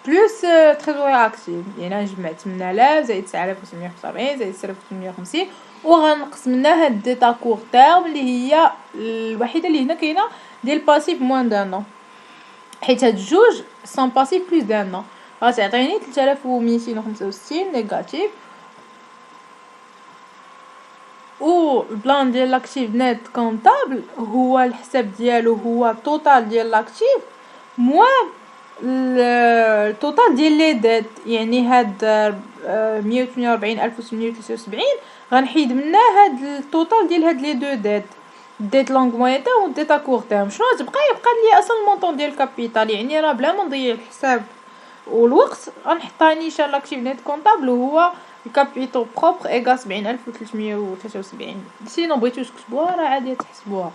بلس تريزوري اكتيف. يعني جمعت 8000 زائد 9775 زائد 6850 وغنقص منها هاد ديتا كور تيرم اللي هي الوحيده اللي هنا كاينه ديال باسيف موان دان نو، حيت هاد جوج سون باسيف بلس دان نو غتعطيني 3265 نيجاتيف. و البلان ديال لاكتيف نيت كونطابل هو الحساب ديالو هو التوتال ديال لاكتيف موان التوتال ديال لي ديت. يعني هاد 148673 غنحيد منها هاد التوتال ديال هاد لي دو ديت، ديت لونغ موين تاع و ديتا كور تيرم. شنو تبقى يبقى لي اصلا المونطون ديال الكابيتال. يعني راه بلا ما نضيع الحساب والوقت غنحطها نيشان لاكتيف نيت كونطابل هو الكابيتال بروبر ايغا 70373. سينو بغيتو تكتبوها راه عادي تحسبوها.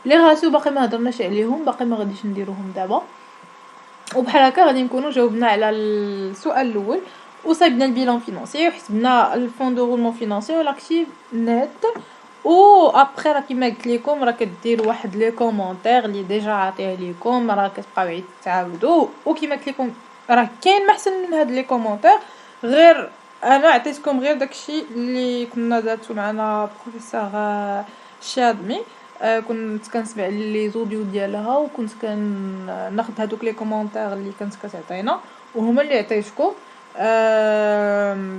لي راسيو باقي ما هضرناش عليهم، باقي ما غاديش نديروهم دابا. وبحال هكا غادي نكونوا جاوبنا على السؤال الاول وصايبنا البيلون فينانسي وحسبنا الفون دو رولمون فينانسي والاكتيف نيت. و ابري راه كيما قلت لكم راه كديروا واحد لي كومونتير اللي ديجا عاطيه لكم، راه كتبقاو عيد تعاودوا. وكيما قلت لكم راه كاين محسن من هاد لي كومونتير، غير انا عطيتكم غير داكشي اللي كنا درتو معنا بروفيسور شادمي. كنت كنسمع لي زوديو ديالها وكنت كناخذ هذوك لي كومونتير اللي كانت كتعطينا وهما اللي عطيتكم.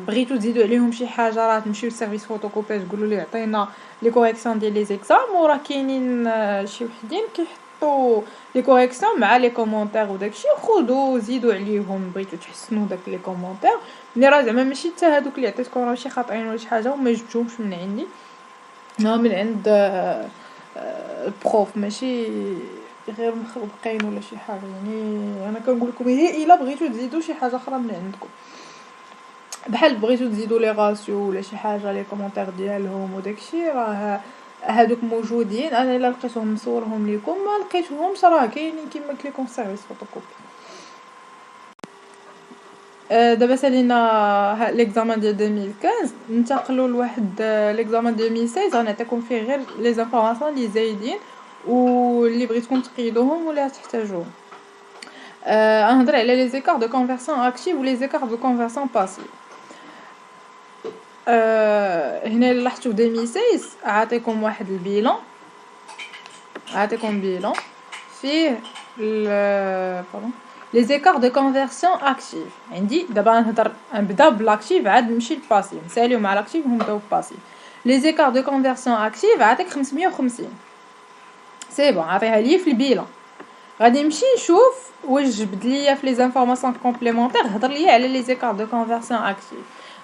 بغيتو تزيدوا عليهم شي حاجه راه تمشيو للسيرفيس فوتوكوبيز تقولوا لي عطينا لي كوريكسيون ديال لي زيكزام، وراه كاينين شي وحدين كيحطوا لي كوريكسيون مع لي كومونتير وداكشي، خذوا زيدوا عليهم بغيتو تحسنوا داك لي كومونتير. ملي راه زعما ماشي حتى هذوك اللي عطيتكم راه شي خاطئين ولا شي حاجه وما جبتهمش من عندي، من عند البروف ماشي غير مخبقين ولا شي حاجه. يعني انا كنقول لكم هي الا بغيتو تزيدوا شي حاجه اخرى من عندكم، بحال بغيتو تزيدوا لي غاسيو ولا شي حاجه لي كومونتير ديالهم وداكشي، راه هادوك موجودين. انا الا لقيتهم نصورهم لكم، ما لقيتهمش راه كاينين كيما قلت لكم في سيرفيس فوتوكوبي. دابا سالينا ليكزامان ديال 2015، ننتقلوا لواحد ليكزامان 2016 غنعطيكم فيه غير لي زانفورماسيون لي زايدين واللي بغيتكم تقيدوهم ولا تحتاجوهم. غنهضر على لي زيكار دو كونفرسيون اكتيف و لي زيكار دو كونفرسيون باسيف. هنا اللي لاحظتوا في 2016 عاطيكم واحد البيلون، عاطيكم بيلون فيه لي زيكار دو كونفرسيون اكتيف. عندي دابا نبدا بالاكتيف عاد نمشي للباسيف، نساليو مع الاكتيف ونبداو بالباسيف. لي زيكار دو كونفرسيون اكتيف عاطيك 550 سي بون، عطيها لي في البيلون. غادي نمشي نشوف واش جبد ليا في لي زانفورماسيون كومبليمونتير هضر ليا على لي زيكار دو كونفرسيون اكتيف.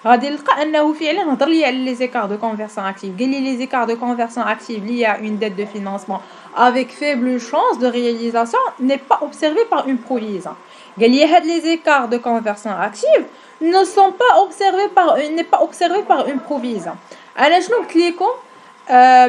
غادي نلقى انه فعلا هضر ليا على لي زيكار دو كونفرسيون اكتيف. قال لي لي زيكار دو كونفرسيون اكتيف ليا اون dette de financement avec faible chance de réalisation n'est pas observée par une provision. قال لي هاد لي زيكار دو كونفرسيون اكتيف ne sont pas observés par n'est pas observé par une provision. انا شنو قلت لكم؟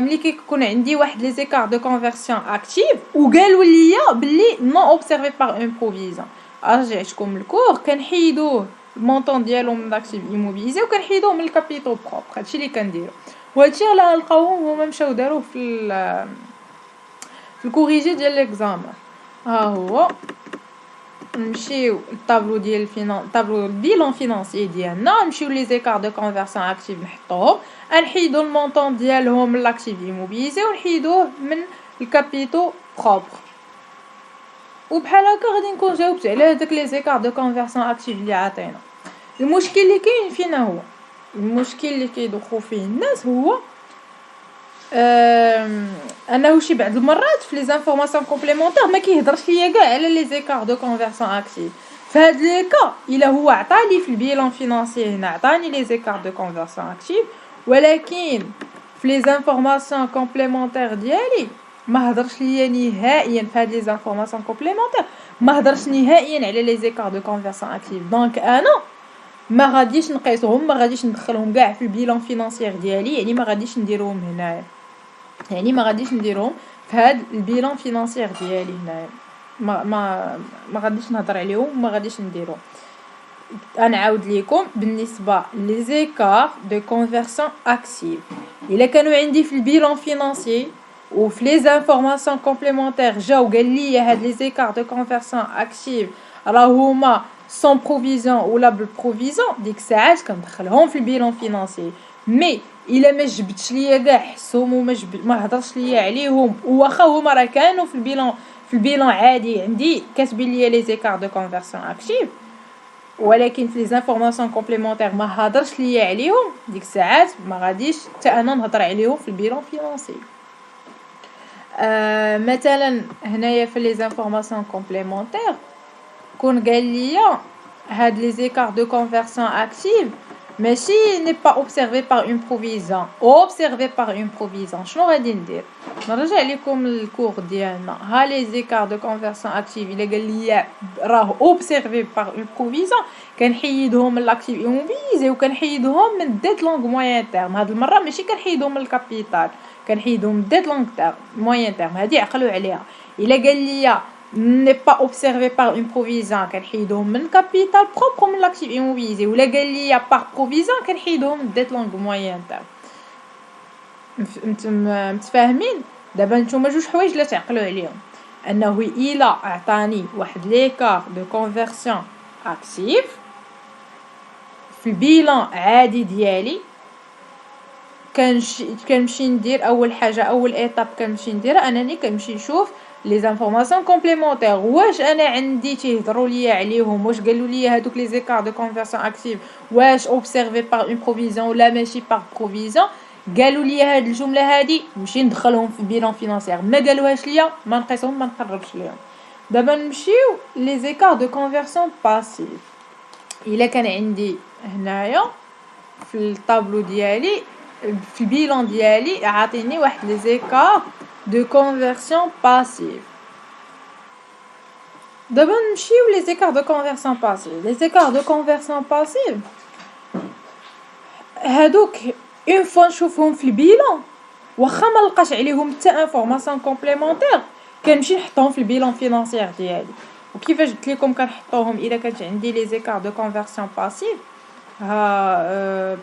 ملي كيكون عندي واحد لي زيكار دو كونفرسيون اكتيف وقالوا ليا بلي نو اوبسيرفي باغ اون بروفيزيون، رجعتكم الكور كنحيدوه المونطون ديالو من الاكتيف ايموبيليزي وكنحيدوه من الكابيتال بروبر. هادشي اللي كنديرو، وهادشي راه لقاوهم هما مشاو داروه في الكوريجي ديال ليكزامان. ها هو نمشيو الطابلو ديال طابلو البيلون فينانسيي ديالنا، نمشيو لي زيكار دو كونفرسيون اكتيف نحطوهم، نحيدو المونطون ديالهم من لاكتيف ايموبيليزي ونحيدوه من الكابيتو بروبر. وبحال هكا غادي نكون جاوبت على هذاك لي زيكار دو كونفرسيون اكتيف اللي عطينا. المشكل اللي كاين فينا هو المشكل اللي كيدوخو فيه الناس هو انه شي بعض المرات في لي زانفورماسيون كومبليمونتير ما كيهضرش ليا كاع على لي زيكار دو كونفرسيون اكتيف. فهاد لي كا الا هو عطاني في البيلون فينانسيي هنا عطاني لي زيكار دو كونفرسيون اكتيف، ولكن في لي زانفورماسيون كومبليمونتير ديالي ما هضرش ليا نهائيا في هاد لي زانفورماسيون كومبليمونتير، ما هضرش نهائيا على لي زيكار دو كونفرسيون اكتيف. دونك انا ما غاديش نقيسهم، ما غاديش ندخلهم كاع في البيلون فينانسيير ديالي، يعني ما غاديش نديرهم هنايا، يعني ما غاديش نديرهم في هاد البيلون فينانسيير ديالي هنايا، ما غاديش نهضر عليهم، ما غاديش نديرهم. انا عاود ليكم بالنسبه لي زيكار دو كونفرسيون اكتيف الا كانوا عندي في البيلون فينانسيي وفي لي زانفورماسيون كومبليمونتير جاو قال لي هاد لي زيكار دو كونفرسيون اكتيف راه هما سون بروفيزيون ولا بالبروفيزيون، ديك الساعات كندخلهم في البيلون فينانسيي. مي الا ما جبتش ليا كاع حسهم وما ما هضرش ليا عليهم، واخا هما راه كانوا في البيلون عادي عندي كاتبين ليا لي زيكار دو كونفرسيون اكتيف، ولكن في لي زانفورماسيون كومبليمونتير ما هضرش ليا عليهم، ديك الساعات ما غاديش حتى انا نهضر عليهم في البيلون فينانسي. مثلا هنايا في لي زانفورماسيون كومبليمونتير كون قال ليا هاد لي زيكار دو كونفرسيون اكتيف ماشي ني با اوبسيرفي بار اون بروفيزيون، اوبسيرفي بار اون بروفيزيون. شنو غادي ندير؟ نرجع لكم الكور ديالنا. ها لي زيكار دو كونفرسيون اكتيف الا قال لي راه اوبسيرفي بار اون بروفيزيون كنحيدهم من لاكتيف ايموبيليزي وكنحيدهم من ديت لونغ موين تيرم. هاد المره ماشي كنحيدهم من الكابيتال، كنحيدهم من ديت لونغ تيرم موين تيرم. هادي عقلوا عليها. الا قال لي n'est pas observé par une provision كنحيدهم من capital propre من l'actif immobilisé، ولا قال لي par provision كنحيدهم من dette longue moyen terme. متفاهمين؟ دابا نتوما جوج حوايج لا تعقلوا عليهم، انه الا اعطاني واحد ليكار دو كونفرسيون اكتيف في البيلان عادي ديالي كنمشي ندير اول حاجه، اول ايطاب كنمشي نديرها انني كنمشي نشوف لي زانفورماسيون كومبليمونتير واش انا عندي تيهضروا ليا عليهم، واش قالوا لي هذوك لي زيكار دو كونفرسيون اكتيف واش اوبسيرفي بار اون بروفيزيون ولا ماشي بار بروفيزيون. قالوا لي هاد الجمله هادي نمشي ندخلهم في البيلون فينانسيير، ما قالوهاش ليا ما نقيسهم ما نقربش ليهم. دابا نمشيو لي زيكار دو كونفرسيون باسيف. الا كان عندي هنايا في الطابلو ديالي في البيلون ديالي عاطيني واحد لي زيكار de conversion passive. دابا نمشيو لي زيكار دو كونفيرسيون باسيف. لي زيكار دو كونفيرسيون باسيف هادوك اون فوا نشوفهم في البيلون واخا ما لقاش عليهم حتى انفورماسيون كومبليمونتير كنمشي نحطهم في البيلون فينانسيير ديالي. وكيفاش قلت لكم كنحطوهم الا كانت عندي لي زيكار دو كونفيرسيون باسيف ها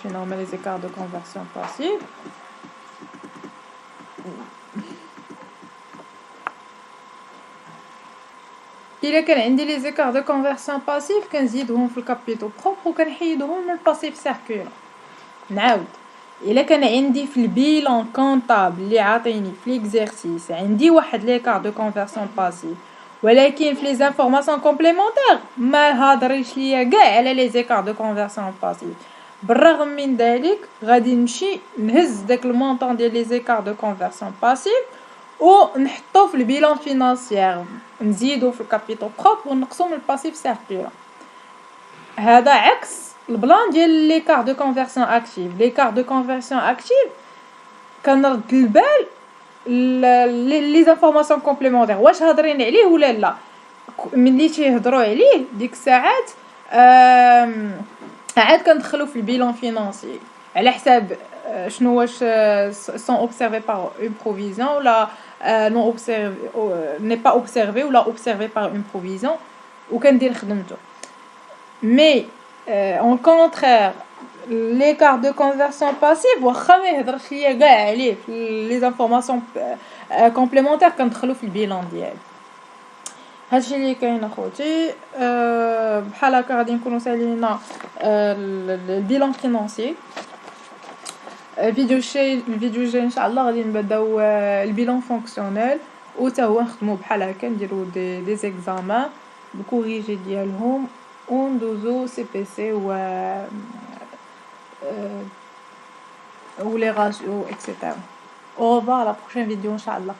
فين هما لي زيكار دو كونفيرسيون باسيف. الا كان عندي لي زيكار دو كونفيرسيون باسيف كنزيدهم في الكابيتو بروبر وكنحيدهم من الباسيف سيركولون. نعاود الا كان عندي في البيلون كونطابل اللي عاطيني في ليكزارسيس عندي واحد ليكار دو كونفيرسيون باسيف ولكن في لي زانفورماسيون كومبليمونتير ما هادريش ليا كاع على لي زيكار دو كونفيرسيون باسيف. بالرغم من ذلك غادي نمشي نهز داك المونطون ديال لي زيكار دو كونفيرسيون باسيف ونحطو في البيلون فينانسيير نزيدو في الكابيتال بروبر ونقصو من الباسيف سيركولون. هذا عكس البلان ديال لي كار دو كونفيرسيون اكتيف. لي كار دو كونفيرسيون اكتيف كنرد البال لي زانفورماسيون كومبليمونتير واش هادرين عليه ولا لا. ملي تيهضروا عليه ديك الساعات عاد كندخلو في البيلون فينانسي على حساب شنو واش سون اوبسيرفي بار اون بروفيزيون ولا نو اوبسيرفي ني با اوبسيرفي ولا اوبسيرفي بار اون بروفيزيون وكندير خدمته. مي اون كونترير l'écart de conversion passive واخا ما يهضرش ليا كاع عليه في لي زانفورماسيون كومبليمونتير كندخلو في البيلون ديالي. هادشي اللي كاين اخوتي. بحال هكا غادي نكونوا سالينا البيلون فينانسي. الفيديو الجاي ان شاء الله غادي نبداو البيلون فونكسيونيل وتا هو نخدموا بحال هكا نديروا دي زيكزامان بكوريجي ديالهم وندوزو سي بي سي ou les ratios, etc. Au revoir à la prochaine vidéo, Inch'Allah.